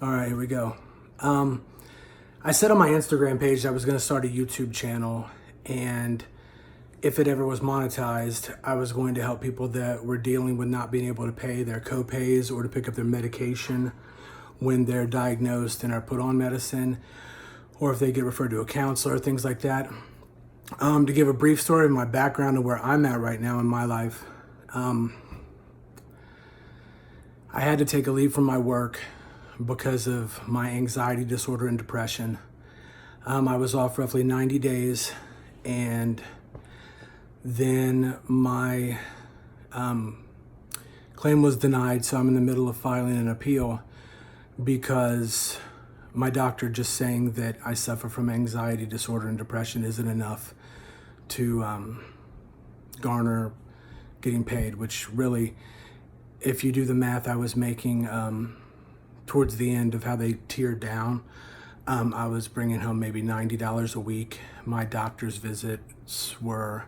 All right, here we go. I said on my Instagram page I was going to start a YouTube channel, and if it ever was monetized, I was going to help people that were dealing with not being able to pay their co-pays or to pick up their medication when they're diagnosed and are put on medicine, or if they get referred to a counselor, things like that. To give a brief story of my background and where I'm at right now in my life, I had to take a leave from my work because of my anxiety disorder and depression. I was off roughly 90 days, and then my claim was denied, so I'm in the middle of filing an appeal because my doctor just saying that I suffer from anxiety disorder and depression isn't enough to garner getting paid, which really, if you do the math, I was making towards the end of how they tiered down, I was bringing home maybe $90 a week. My doctor's visits were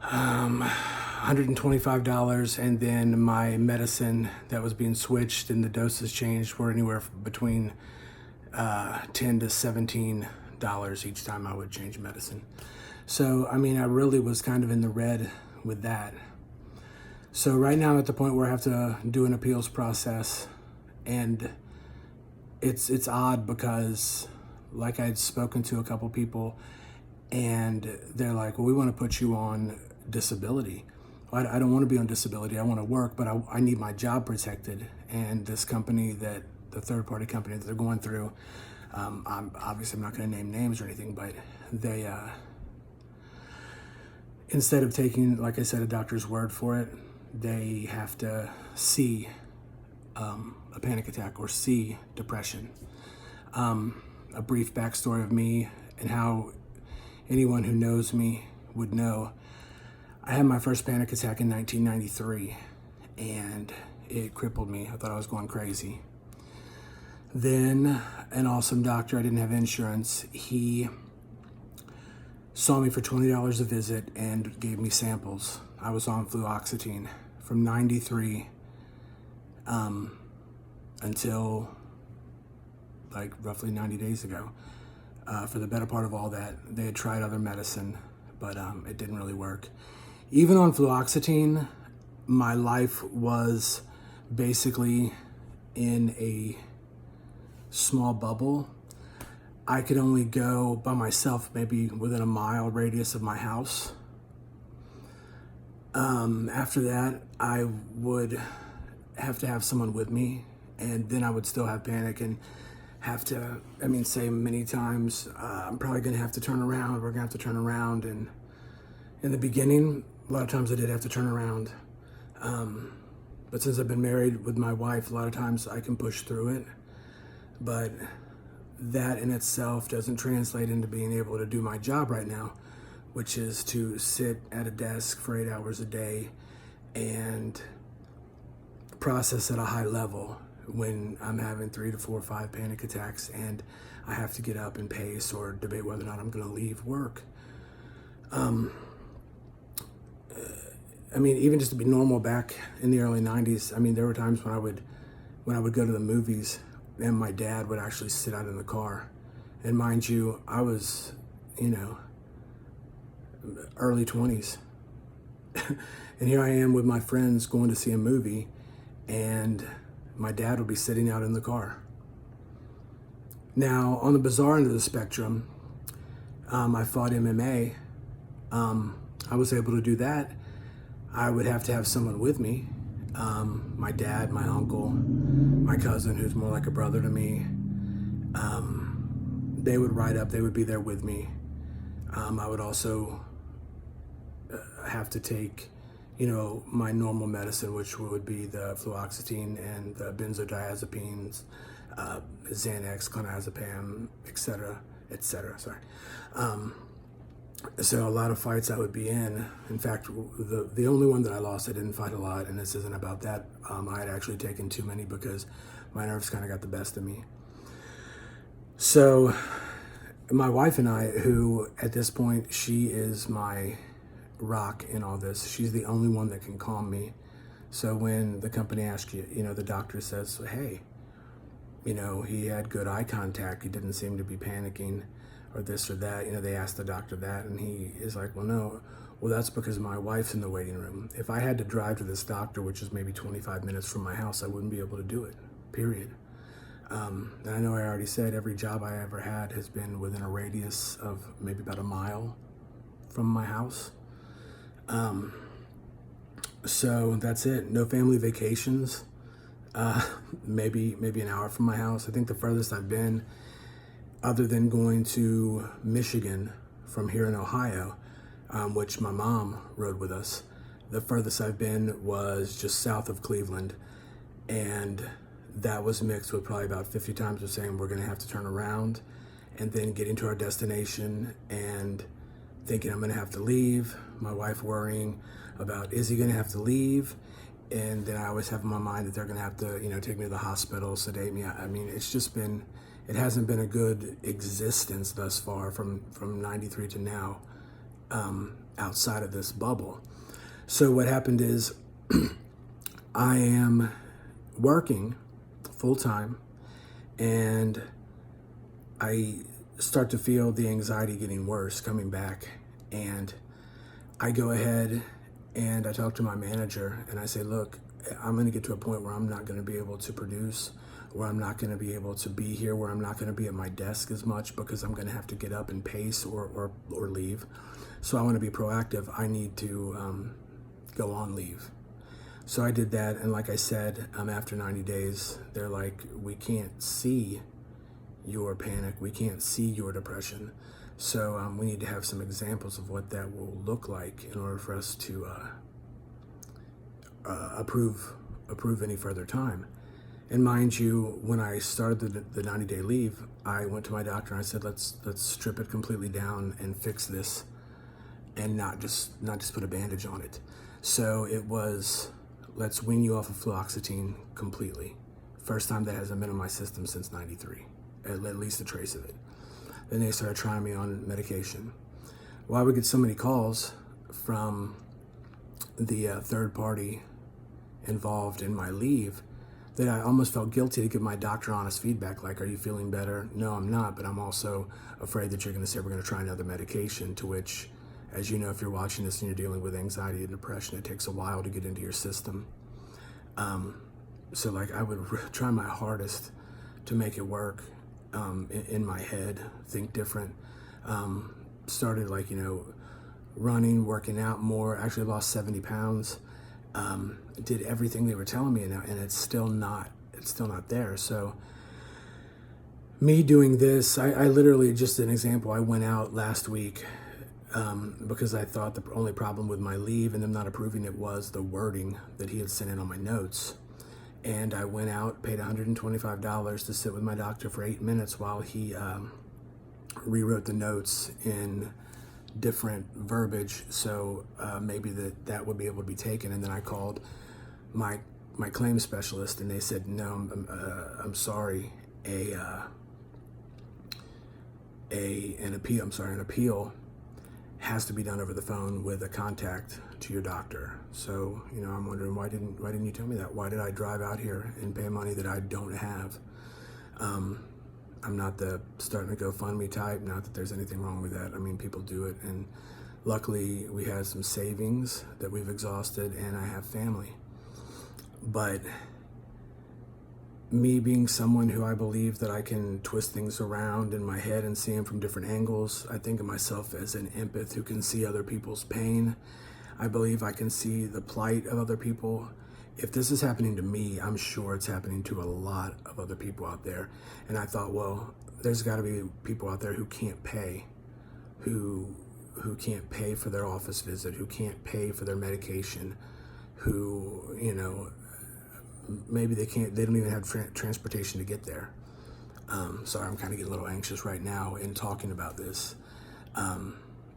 $125, and then my medicine that was being switched and the doses changed were anywhere between $10 to $17 each time I would change medicine. So, I mean, I really was kind of in the red with that. So right now I'm at the point where I have to do an appeals process, and it's odd because, like, I'd spoken to a couple people and they're like, well, we want to put you on disability. Well, I don't want to be on disability. I want to work, but I need my job protected. And this company, that the third party company that they're going through, I'm not going to name names or anything, but they, instead of taking, like I said, a doctor's word for it, they have to see a panic attack or see depression. A brief backstory of me and how anyone who knows me would know. I had my first panic attack in 1993, and it crippled me. I thought I was going crazy. Then an awesome doctor, I didn't have insurance, he saw me for $20 a visit and gave me samples. I was on fluoxetine from 93 until like roughly 90 days ago. For the better part of all that, they had tried other medicine, but it didn't really work. Even on fluoxetine, my life was basically in a small bubble. I could only go by myself maybe within a mile radius of my house. After that, I would have to have someone with me, and then I would still have panic and have to, say many times, I'm probably going to have to turn around. We're going to have to turn around. And in the beginning, a lot of times I did have to turn around. But since I've been married with my wife, a lot of times I can push through it. But that in itself doesn't translate into being able to do my job right now, which is to sit at a desk for 8 hours a day and process at a high level when I'm having 3 to 4 or 5 panic attacks and I have to get up and pace or debate whether or not I'm going to leave work. Even just to be normal back in the early 90s, there were times when I would go to the movies and my dad would actually sit out in the car. And mind you, I was, early 20s. And here I am with my friends going to see a movie, and my dad would be sitting out in the car. Now, on the bizarre end of the spectrum, I fought MMA. I was able to do that. I would have to have someone with me. My dad, my uncle, my cousin, who's more like a brother to me. They would ride up, they would be there with me. I would also have to take, my normal medicine, which would be the fluoxetine and the benzodiazepines, Xanax, clonazepam, etc. Sorry. So a lot of fights I would be in. In fact, the only one that I lost, I didn't fight a lot, and this isn't about that. I had actually taken too many because my nerves kind of got the best of me. So my wife and I, who at this point, she is my rock in all this. She's the only one that can calm me. So when the company asks you, the doctor says, hey, He had good eye contact. He didn't seem to be panicking or this or that. They asked the doctor that, and he is like, well, no. Well, that's because my wife's in the waiting room. If I had to drive to this doctor, which is maybe 25 minutes from my house, I wouldn't be able to do it, period. And I know I already said every job I ever had has been within a radius of maybe about a mile from my house. So that's it. No family vacations. Maybe an hour from my house. I think the furthest I've been, other than going to Michigan from here in Ohio, which my mom rode with us, the furthest I've been was just south of Cleveland, and that was mixed with probably about 50 times of saying we're going to have to turn around, and then getting to our destination and thinking I'm going to have to leave, my wife worrying about, is he going to have to leave? And then I always have in my mind that they're going to have to, take me to the hospital, sedate me. I mean, it hasn't been a good existence thus far from 93 to now, outside of this bubble. So what happened is I am working full time, and I start to feel the anxiety getting worse, coming back. And I go ahead and I talk to my manager and I say, look, I'm going to get to a point where I'm not going to be able to produce, where I'm not going to be able to be here, where I'm not going to be at my desk as much because I'm going to have to get up and pace or leave. So I want to be proactive. I need to go on leave. So I did that, and like I said, after 90 days, they're like, we can't see your panic, we can't see your depression. So we need to have some examples of what that will look like in order for us to approve any further time. And mind you, when I started the 90-day leave, I went to my doctor and I said, let's strip it completely down and fix this, and not just put a bandage on it. So it was, let's wean you off of fluoxetine completely. First time that hasn't been in my system since 93, at least a trace of it. Then they started trying me on medication. Well, I would get so many calls from the third party involved in my leave that I almost felt guilty to give my doctor honest feedback, like, are you feeling better? No, I'm not, but I'm also afraid that you're going to say we're going to try another medication, to which, as you know, if you're watching this and you're dealing with anxiety and depression, it takes a while to get into your system. So like I would try my hardest to make it work in my head, think different. Started running, working out more, actually lost 70 pounds. Did everything they were telling me, and it's still not there. So me doing this, I literally, just an example, I went out last week because I thought the only problem with my leave and them not approving it was the wording that he had sent in on my notes. And I went out, paid $125 to sit with my doctor for 8 minutes while he rewrote the notes in different verbiage, so maybe that would be able to be taken. And then I called my claim specialist, and they said, no, I'm sorry, an appeal has to be done over the phone with a contact to your doctor. So I'm wondering, why didn't you tell me that? Why did I drive out here and pay money that I don't have? I'm not the starting to GoFundMe type, not that there's anything wrong with that. I mean, people do it, and luckily we had some savings that we've exhausted, and I have family. But me being someone who I believe that I can twist things around in my head and see them from different angles, I think of myself as an empath who can see other people's pain. I believe I can see the plight of other people. If this is happening to me, I'm sure it's happening to a lot of other people out there. And I thought, well, there's got to be people out there who can't pay, who can't pay for their office visit, who can't pay for their medication, who, maybe they don't even have transportation to get there. Sorry, I'm kind of getting a little anxious right now in talking about this.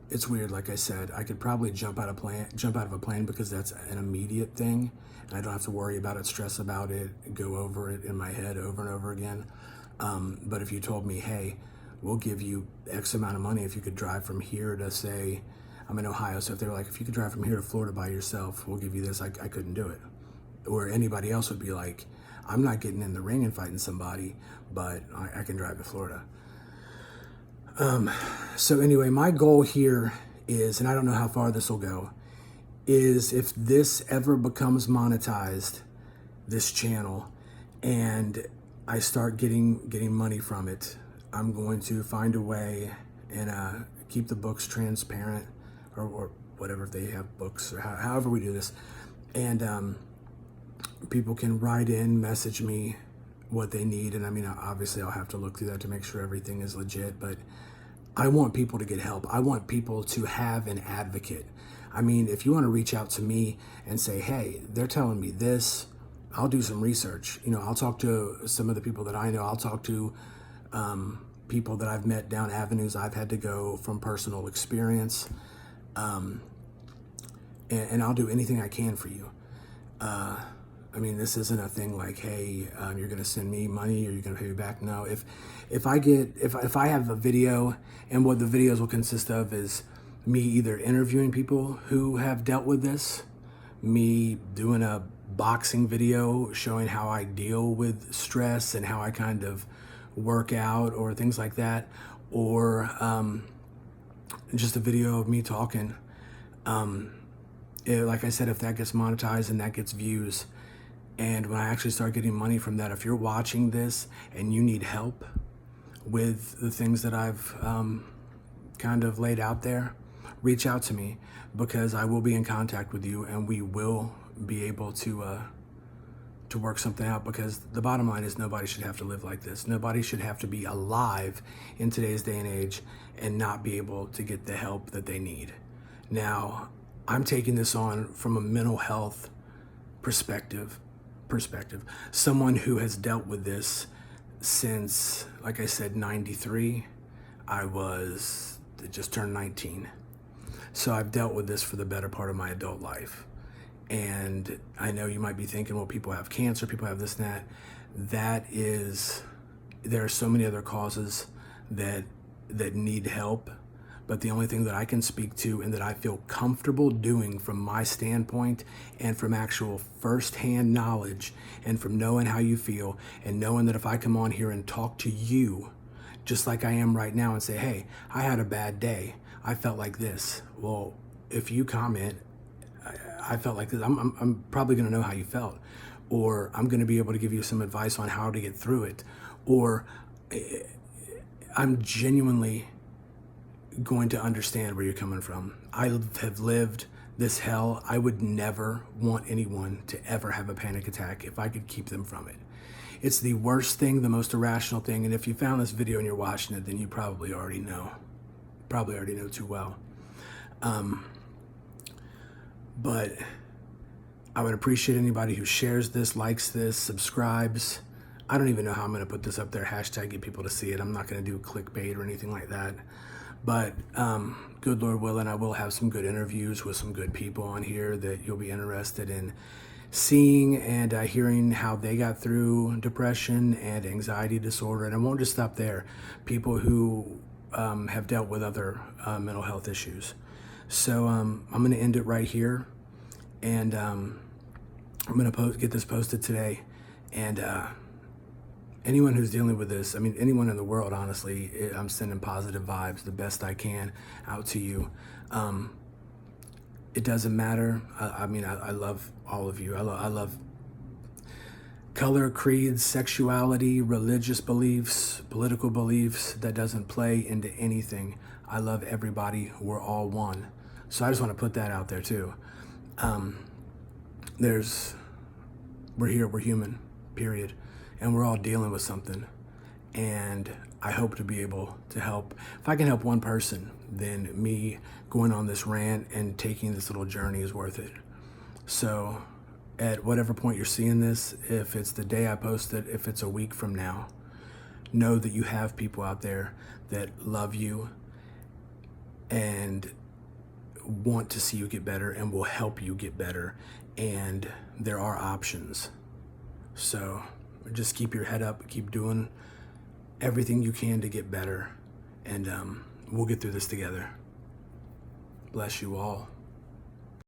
It's weird, like I said, I could probably jump out of a plane because that's an immediate thing, and I don't have to worry about it, stress about it, go over it in my head over and over again. But if you told me, hey, we'll give you X amount of money if you could drive from here to, say, I'm in Ohio, so if they were like, if you could drive from here to Florida by yourself, we'll give you this, I couldn't do it. Or anybody else would be like, I'm not getting in the ring and fighting somebody, but I can drive to Florida. So anyway, my goal here is, and I don't know how far this will go, is if this ever becomes monetized, this channel, and I start getting money from it, I'm going to find a way and keep the books transparent, or whatever, if they have books, or however we do this. And people can write in, message me what they need. And I mean, obviously I'll have to look through that to make sure everything is legit, but I want people to get help. I want people to have an advocate. I mean, if you want to reach out to me and say, hey, they're telling me this, I'll do some research. You know, I'll talk to some of the people that I know. I'll talk to people that I've met down avenues I've had to go from personal experience. And I'll do anything I can for you. I mean, this isn't a thing like, hey, you're going to send me money or you're going to pay me back. No, if I have a video, and what the videos will consist of is me either interviewing people who have dealt with this, me doing a boxing video showing how I deal with stress and how I kind of work out or things like that, or just a video of me talking. Like I said, if that gets monetized and that gets views, and when I actually start getting money from that, if you're watching this and you need help with the things that I've kind of laid out there, reach out to me, because I will be in contact with you and we will be able to work something out. Because the bottom line is, nobody should have to live like this. Nobody should have to be alive in today's day and age and not be able to get the help that they need. Now, I'm taking this on from a mental health perspective. Someone who has dealt with this since, like I said, 93. I just turned 19. So I've dealt with this for the better part of my adult life. And I know you might be thinking, well, people have cancer, people have this and that. There are so many other causes that need help. But the only thing that I can speak to and that I feel comfortable doing from my standpoint and from actual firsthand knowledge and from knowing how you feel and knowing that if I come on here and talk to you just like I am right now and say, hey, I had a bad day, I felt like this. Well, if you comment, I felt like this, I'm probably going to know how you felt, or I'm going to be able to give you some advice on how to get through it, or I'm genuinely going to understand where you're coming from. I have lived this hell. I would never want anyone to ever have a panic attack if I could keep them from it. It's the worst thing, the most irrational thing. And if you found this video and you're watching it, then you probably already know. Probably already know too well. But I would appreciate anybody who shares this, likes this, subscribes. I don't even know how I'm going to put this up there. Hashtag get people to see it. I'm not going to do clickbait or anything like that. But good Lord willing, I will have some good interviews with some good people on here that you'll be interested in seeing and hearing how they got through depression and anxiety disorder. And I won't just stop there. People who have dealt with other mental health issues. So I'm going to end it right here. And I'm going to get this posted today. And anyone who's dealing with this, I mean, anyone in the world, honestly, I'm sending positive vibes the best I can out to you. It doesn't matter. I mean, I love all of you. I love color, creeds, sexuality, religious beliefs, political beliefs. That doesn't play into anything. I love everybody. We're all one. So I just want to put that out there too. We're here, we're human, period. And we're all dealing with something. And I hope to be able to help. If I can help one person, then me going on this rant and taking this little journey is worth it. So at whatever point you're seeing this, if it's the day I post it, if it's a week from now, know that you have people out there that love you and want to see you get better and will help you get better. And there are options. So just keep your head up, keep doing everything you can to get better, and we'll get through this together. Bless you all.